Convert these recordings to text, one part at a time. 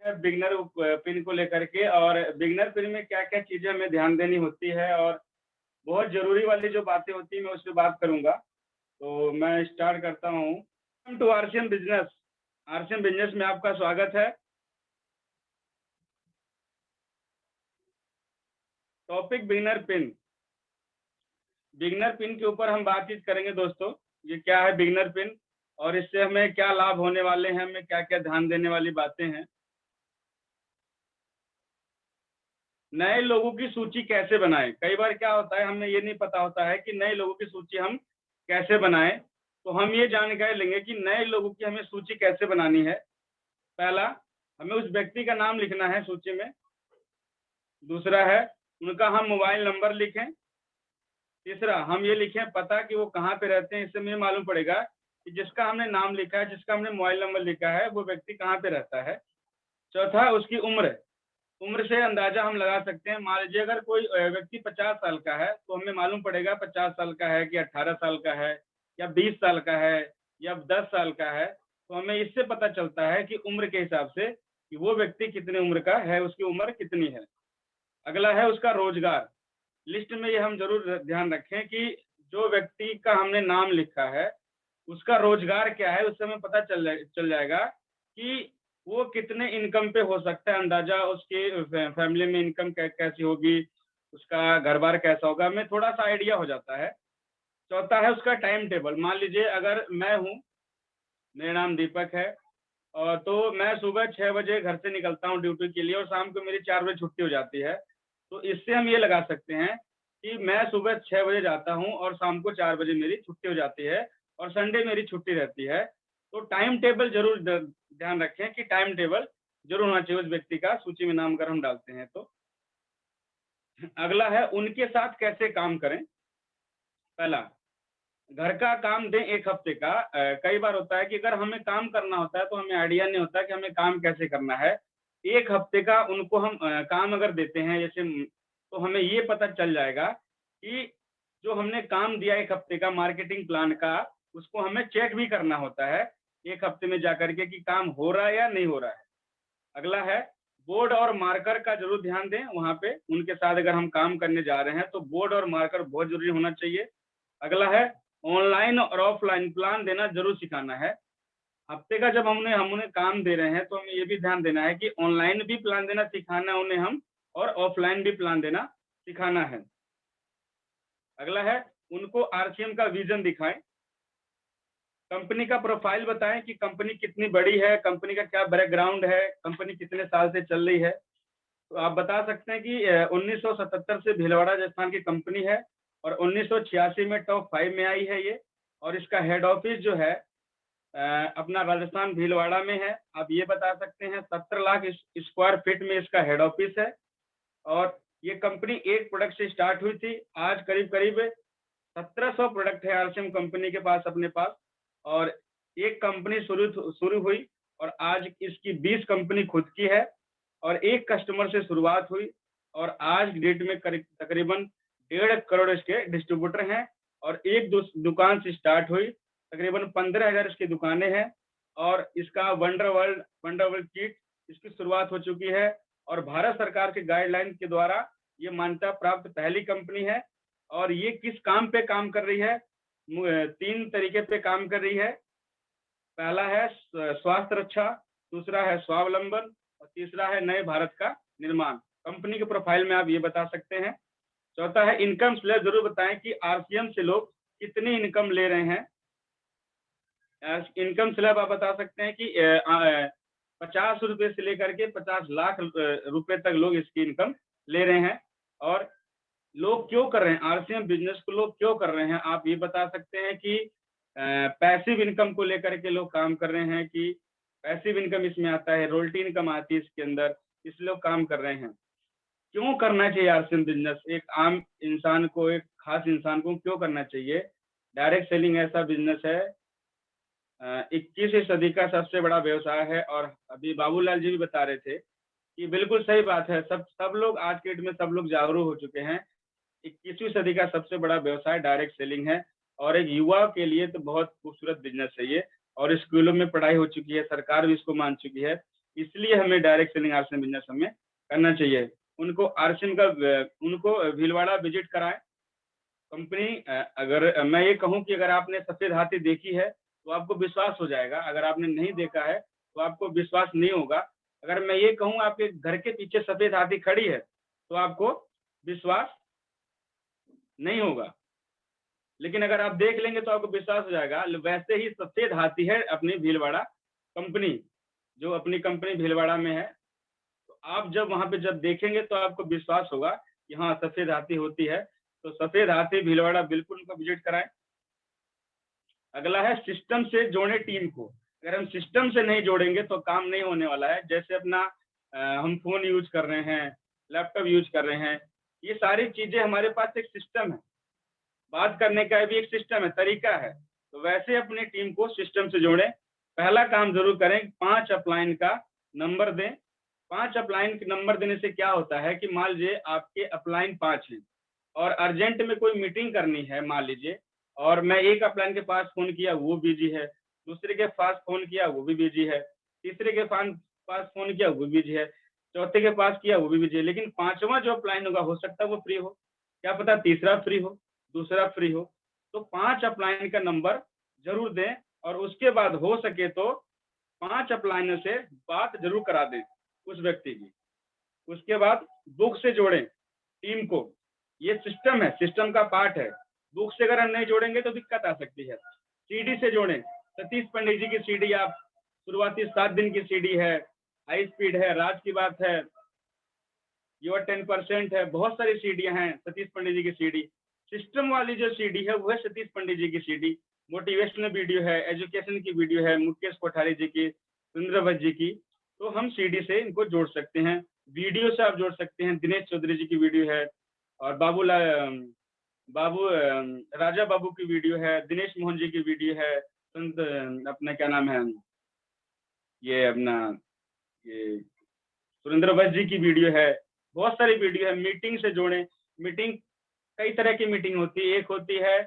Beginner pin को लेकर के, और बिगनर पिन में क्या क्या चीजें हमें ध्यान देनी होती है और बहुत जरूरी वाली जो बातें होती है मैं उस पर बात करूंगा। तो मैं स्टार्ट करता हूँ। Welcome to RCM business. RCM business में आपका स्वागत है। Topic beginner pin. Beginner pin के ऊपर हम बातचीत करेंगे दोस्तों। ये क्या है बिगनर पिन और इससे हमें क्या लाभ होने वाले हैं, हमें क्या क्या ध्यान देने वाली बातें हैं। नए लोगों की सूची कैसे बनाएं। कई बार क्या होता है, हमें ये नहीं पता होता है कि नए लोगों की सूची हम कैसे बनाएं। तो हम ये जानकारी लेंगे कि नए लोगों की हमें सूची कैसे बनानी है। पहला, हमें उस व्यक्ति का नाम लिखना है सूची में। दूसरा है उनका हम मोबाइल नंबर लिखें। तीसरा, हम ये लिखें पता कि वो कहाँ पे रहते हैं। इससे हमें मालूम पड़ेगा कि जिसका हमने नाम लिखा है, जिसका हमने मोबाइल नंबर लिखा है, वो व्यक्ति कहाँ पे रहता है। चौथा, उसकी उम्र। उम्र से अंदाजा हम लगा सकते हैं। मान लीजिए अगर कोई व्यक्ति 50 साल का है तो हमें मालूम पड़ेगा 50 साल का है कि 18 साल का है या 20 साल का है या 10 साल का है। तो हमें इससे पता चलता है कि उम्र के हिसाब से कि वो व्यक्ति कितने उम्र का है, उसकी उम्र कितनी है। अगला है उसका रोजगार। लिस्ट में ये हम जरूर ध्यान रखें कि जो व्यक्ति का हमने नाम लिखा है उसका रोजगार क्या है। उससे हमें पता चल जाएगा कि वो कितने इनकम पे हो सकता है। अंदाजा उसके फैमिली में इनकम कैसी होगी, उसका घर बार कैसा होगा, हमें थोड़ा सा आइडिया हो जाता है। चौथा है उसका टाइम टेबल। मान लीजिए अगर मैं हूँ, मेरा नाम दीपक है, और तो मैं सुबह 6 बजे घर से निकलता हूँ ड्यूटी के लिए और शाम को मेरी 4 बजे छुट्टी हो जाती है। तो इससे हम ये लगा सकते हैं कि मैं सुबह 6 बजे जाता हूँ और शाम को 4 बजे मेरी छुट्टी हो जाती है और संडे मेरी छुट्टी रहती है। तो टाइम टेबल जरूर ध्यान रखें कि टाइम टेबल जरूर होना चाहिए उस व्यक्ति का सूची में नाम अगर हम डालते हैं तो। अगला है उनके साथ कैसे काम करें। पहला, घर का काम दें 1 हफ्ते का। कई बार होता है कि अगर हमें काम करना होता है तो हमें आइडिया नहीं होता कि हमें काम कैसे करना है। 1 हफ्ते का उनको हम काम अगर देते हैं जैसे, तो हमें ये पता चल जाएगा कि जो हमने काम दिया 1 हफ्ते का मार्केटिंग प्लान का, उसको हमें चेक भी करना होता है 1 हफ्ते में जाकर के कि काम हो रहा है या नहीं हो रहा है। अगला है बोर्ड और मार्कर का जरूर ध्यान दें। वहां पे उनके साथ अगर हम काम करने जा रहे हैं तो बोर्ड और मार्कर बहुत जरूरी होना चाहिए। अगला है ऑनलाइन और ऑफलाइन प्लान देना जरूर सिखाना है। हफ्ते का जब हम उन्हें काम दे रहे हैं तो हमें ये भी ध्यान देना है कि ऑनलाइन भी प्लान देना सिखाना है उन्हें हम, और ऑफलाइन भी प्लान देना सिखाना है। अगला है उनको आरसीएम का विजन दिखाएं। कंपनी का प्रोफाइल बताएं कि कंपनी कितनी बड़ी है, कंपनी का क्या बैकग्राउंड है, कंपनी कितने साल से चल रही है। तो आप बता सकते हैं कि 1977 से भीलवाड़ा राजस्थान की कंपनी है और 1986 में टॉप 5 में आई है ये। और इसका हेड ऑफिस जो है अपना राजस्थान भीलवाड़ा में है। आप ये बता सकते हैं 17 लाख स्क्वायर फीट में इसका हेड ऑफिस है। और ये कंपनी एक प्रोडक्ट से स्टार्ट हुई थी। आज करीब करीब 1700 प्रोडक्ट है आरसीएम कंपनी के पास अपने पास। और एक कंपनी शुरू हुई और आज इसकी 20 कंपनी खुद की है और एक कस्टमर से शुरुआत हुई और आज डेट में तकरीबन 1.5 करोड़ इसके डिस्ट्रीब्यूटर हैं। और एक दुकान से स्टार्ट हुई, तकरीबन 15,000 इसकी दुकानें हैं। और इसका वंडर वर्ल्ड किट इसकी शुरुआत हो चुकी है और भारत सरकार के गाइडलाइन के द्वारा ये मान्यता प्राप्त पहली कंपनी है। और ये किस काम पे काम कर रही है, 3 तरीके पे काम कर रही है। पहला है स्वास्थ्य रक्षा, दूसरा है स्वावलंबन और तीसरा है नए भारत का निर्माण। कंपनी के प्रोफाइल में आप ये बता सकते हैं। चौथा है इनकम स्लैब। जरूर बताएं कि आरसीएम से लोग कितनी इनकम ले रहे हैं। इनकम स्लैब आप बता सकते हैं कि 50 रुपए से लेकर के 50 लाख रुपए तक लोग इसकी इनकम ले रहे हैं। और लोग क्यों कर रहे हैं आरसीएम बिजनेस को, लोग क्यों कर रहे हैं आप ये बता सकते हैं कि पैसिव इनकम को लेकर के लोग काम कर रहे हैं कि पैसिव इनकम इसमें आता है, रॉयल्टी इनकम आती है इसके अंदर, इसलिए लोग काम कर रहे हैं। क्यों करना चाहिए आरसीएम बिजनेस एक आम इंसान को, एक खास इंसान को क्यों करना चाहिए। डायरेक्ट सेलिंग ऐसा बिजनेस है 21वीं सदी का सबसे बड़ा व्यवसाय है। और अभी बाबूलाल जी भी बता रहे थे कि बिल्कुल सही बात है। सब लोग आज के डेट में सब लोग जागरूक हो चुके हैं। 21वीं सदी का सबसे बड़ा व्यवसाय डायरेक्ट सेलिंग है और एक युवा के लिए तो बहुत खूबसूरत बिजनेस है ये। और स्कूलों में पढ़ाई हो चुकी है, सरकार भी इसको मान चुकी है। इसलिए हमें डायरेक्ट सेलिंग आरसीएम बिजनेस हमें करना चाहिए। उनको आरसीएम का उनको भीलवाड़ा विजिट कराएं कंपनी। अगर मैं ये कहूँ कि अगर आपने सफेद हाथी देखी है तो आपको विश्वास हो जाएगा, अगर आपने नहीं देखा है तो आपको विश्वास नहीं होगा। अगर मैं ये कहूँ आपके घर के पीछे सफेद हाथी खड़ी है तो आपको विश्वास नहीं होगा, लेकिन अगर आप देख लेंगे तो आपको विश्वास हो जाएगा। वैसे ही सफेद हाथी है अपनी भीलवाड़ा कंपनी, जो अपनी कंपनी भीलवाड़ा में है। तो आप जब वहां पे जब देखेंगे तो आपको विश्वास होगा कि हाँ सफेद हाथी होती है। तो सफेद हाथी भीलवाड़ा बिल्कुल उनको विजिट कराएं। अगला है सिस्टम से जोड़े टीम को। अगर हम सिस्टम से नहीं जोड़ेंगे तो काम नहीं होने वाला है। जैसे अपना हम फोन यूज कर रहे हैं, लैपटॉप यूज कर रहे हैं, ये सारी चीजें हमारे पास एक सिस्टम है, बात करने का भी एक सिस्टम है, तरीका है। तो वैसे अपनी टीम को सिस्टम से जोड़ें। पहला काम जरूर करें, 5 अपलाइन का नंबर दें। 5 अपलाइन के नंबर देने से क्या होता है कि मान लीजिए आपके अपलाइन 5 हैं और अर्जेंट में कोई मीटिंग करनी है मान लीजिए, और मैं एक अपलाइन के पास फोन किया वो बिजी है, दूसरे के पास फोन किया वो भी बिजी है, तीसरे के पास फोन किया वो बिजी है, चौथे के पास किया वो भी बिजी है, लेकिन पांचवा जो अपलाइन होगा हो सकता है वो फ्री हो, क्या पता तीसरा फ्री हो, दूसरा फ्री हो। तो 5 अपलाइन का नंबर जरूर दें और उसके बाद हो सके तो 5 अपलाइनों से बात जरूर करा दें उस व्यक्ति की। उसके बाद बुक से जोड़ें टीम को। ये सिस्टम है, सिस्टम का पार्ट है। बुक से अगर हम नहीं जोड़ेंगे तो दिक्कत आ सकती है। सीडी से जोड़ें। सतीश पंडित जी की सीडी, आप शुरुआती 7 दिन की सीडी है, हाई स्पीड है, राज की बात है, योर 10% है, बहुत सारी सीडियां हैं सतीश पंडित जी की सीडी। सिस्टम वाली जो सीडी है वो है सतीश पंडित जी की सीडी। मोटिवेशनल वीडियो है, एजुकेशन की वीडियो है, मुकेश कोठारी जी की, सुरेंद्र भट्ट जी की। तो हम सीडी से इनको जोड़ सकते हैं। वीडियो से आप जोड़ सकते हैं, दिनेश चौधरी जी की वीडियो है, और राजा बाबू की वीडियो है, दिनेश मोहन जी की वीडियो है, संत अपना क्या नाम है ये अपना ये सुरेंद्र भट्ट जी की वीडियो है, बहुत सारी वीडियो है। मीटिंग से जोड़ें। मीटिंग कई तरह की मीटिंग होती है। एक होती है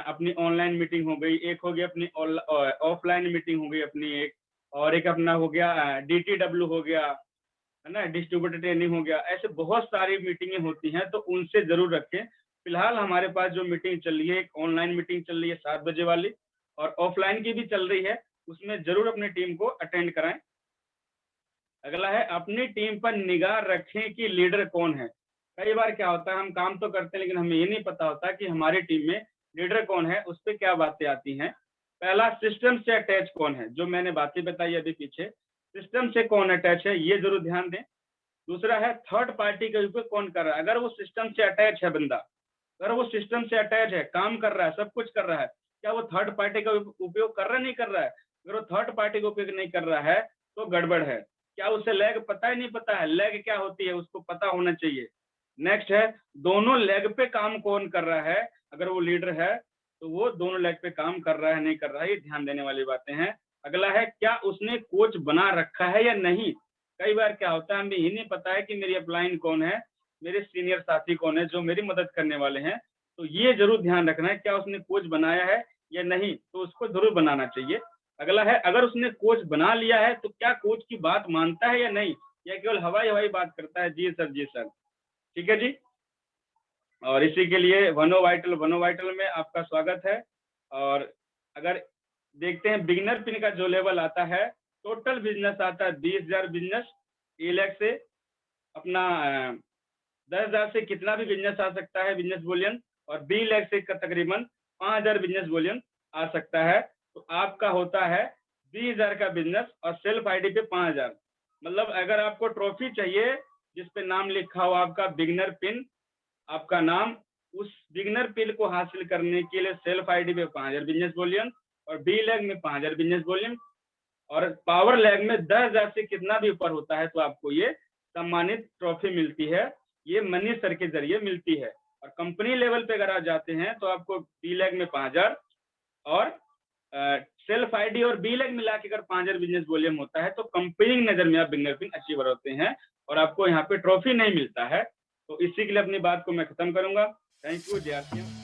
अपनी ऑनलाइन मीटिंग हो गई, एक हो गई अपनी ऑफलाइन मीटिंग हो गई अपनी एक, और एक अपना हो गया DTW हो गया, है ना, डिस्ट्रीब्यूटर ट्रेनिंग हो गया। ऐसे बहुत सारी मीटिंगें होती हैं, तो उनसे जरूर रखें। फिलहाल हमारे पास जो मीटिंग चल रही है, एक ऑनलाइन मीटिंग चल रही है 7 बजे वाली, और ऑफलाइन की भी चल रही है, उसमें जरूर अपनी टीम को अटेंड कराएं। अगला है अपनी टीम पर निगाह रखें कि लीडर कौन है। कई बार क्या होता है, हम काम तो करते हैं लेकिन हमें ये नहीं पता होता कि हमारी टीम में लीडर कौन है, उस पर क्या बातें आती हैं। पहला, सिस्टम से अटैच कौन है, जो मैंने बातें बताई अभी पीछे, सिस्टम से कौन अटैच है ये जरूर ध्यान दें। दूसरा है थर्ड पार्टी का उपयोग कौन कर रहा है। अगर वो सिस्टम से अटैच है बंदा, अगर वो सिस्टम से अटैच है, काम कर रहा है, सब कुछ कर रहा है, क्या वो थर्ड पार्टी का उपयोग कर रहा नहीं कर रहा है। अगर वो थर्ड पार्टी का उपयोग नहीं कर रहा है तो गड़बड़ है। क्या उसे लैग पता ही नहीं पता है, लैग क्या होती है उसको पता होना चाहिए। नेक्स्ट है दोनों लेग पे काम कौन कर रहा है। अगर वो लीडर है तो वो दोनों लेग पे काम कर रहा है नहीं कर रहा है, ये ध्यान देने वाली बातें हैं। अगला है क्या उसने कोच बना रखा है या नहीं। कई बार क्या होता है, हमें ये नहीं पता है कि मेरी अपलाइन कौन है, मेरे सीनियर साथी कौन है जो मेरी मदद करने वाले हैं। तो ये जरूर ध्यान रखना है क्या उसने कोच बनाया है या नहीं, तो उसको जरूर बनाना चाहिए। अगला है अगर उसने कोच बना लिया है तो क्या कोच की बात मानता है या नहीं, या केवल हवाई हवाई बात करता है, जी सर जी सर। ठीक है जी। और इसी के लिए वनो वाइटल में आपका स्वागत है। और अगर देखते हैं बिगिनर पिन का जो लेवल आता है, टोटल बिजनेस आता है 20,000 बिजनेस। ए लैख से अपना 10,000 से कितना भी बिजनेस आ सकता है बिजनेस वॉल्यूम, और बी लैख से तकरीबन 5,000 बिजनेस वॉल्यूम आ सकता है। तो आपका होता है 20,000 का बिजनेस और सेल्फ आईडी पे 5,000। मतलब अगर आपको ट्रॉफी चाहिए जिसपे नाम लिखा हो आपका बिगिनर पिन, आपका नाम, उस बिगिनर पिन को हासिल करने के लिए सेल्फ आईडी पे 5,000 बिजनेस वॉल्यूम, और बी लैग में 5,000 बिजनेस वॉल्यूम, और पावर लैग में 10,000 से कितना भी ऊपर होता है तो आपको ये सम्मानित ट्रॉफी मिलती है। ये मनी सर के जरिए मिलती है। और कंपनी लेवल पे अगर आप जाते हैं तो आपको बी लैग में 5,000 और सेल्फ आईडी और बी लैग मिला के अगर 5,000 बिजनेस वॉल्यूम होता है तो कंपनी की नजर में आप बिगिनर पिन अचीवर होते हैं और आपको यहाँ पे ट्रॉफी नहीं मिलता है। तो इसी के लिए अपनी बात को मैं खत्म करूंगा। थैंक यू, जय आसिया।